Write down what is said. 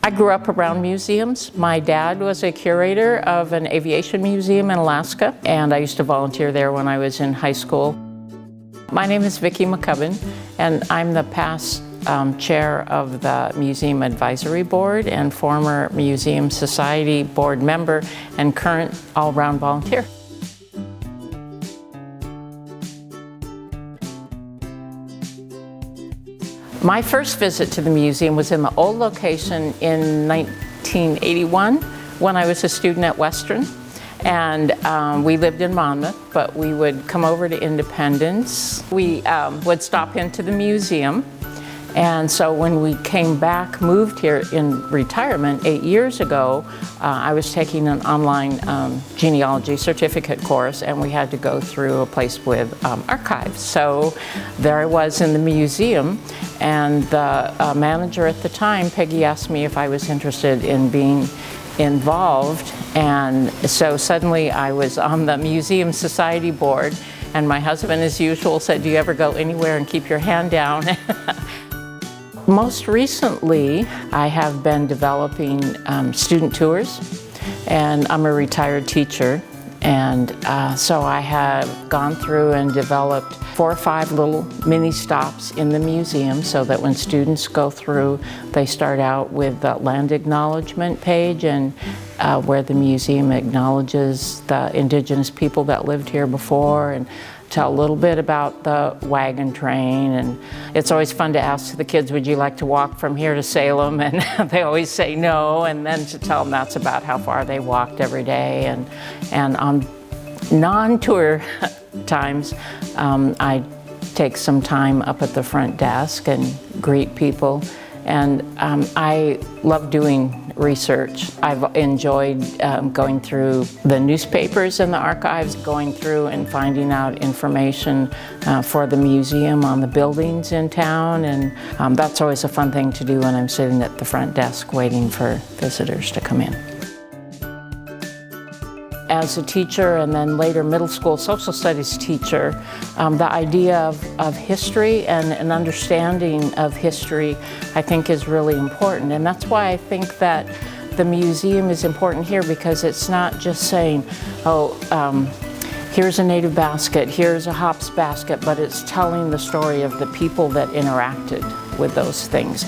I grew up around museums. My dad was a curator of an aviation museum in Alaska, and I used to volunteer there when I was in high school. My name is Vickie McCubbin, and I'm the past chair of the Museum Advisory Board and former Museum Society board member and current all-round volunteer. My first visit to the museum was in the old location in 1981 when I was a student at Western. And we lived in Monmouth, but we would come over to Independence. We would stop into the museum. And so when we came back, moved here in retirement 8 years ago, I was taking an online genealogy certificate course, and we had to go through a place with archives. So there I was in the museum, and the manager at the time, Peggy, asked me if I was interested in being involved. And so suddenly I was on the Museum Society board, and my husband, as usual, said, "Do you ever go anywhere and keep your hand down?" Most recently, I have been developing student tours, and I'm a retired teacher, and so I have gone through and developed 4 or 5 little mini stops in the museum so that when students go through, they start out with the land acknowledgement page and where the museum acknowledges the indigenous people that lived here before, and tell a little bit about the wagon train. And it's always fun to ask the kids, would you like to walk from here to Salem? And they always say no, and then to tell them that's about how far they walked every day. And on non-tour times, I take some time up at the front desk and greet people. And I love doing research. I've enjoyed going through the newspapers and the archives, going through and finding out information for the museum on the buildings in town, and that's always a fun thing to do when I'm sitting at the front desk waiting for visitors to come in. As a teacher, and then later middle school social studies teacher, the idea of history and an understanding of history, I think, is really important. And that's why I think that the museum is important here, because it's not just saying, oh, here's a native basket, here's a hops basket, but it's telling the story of the people that interacted with those things.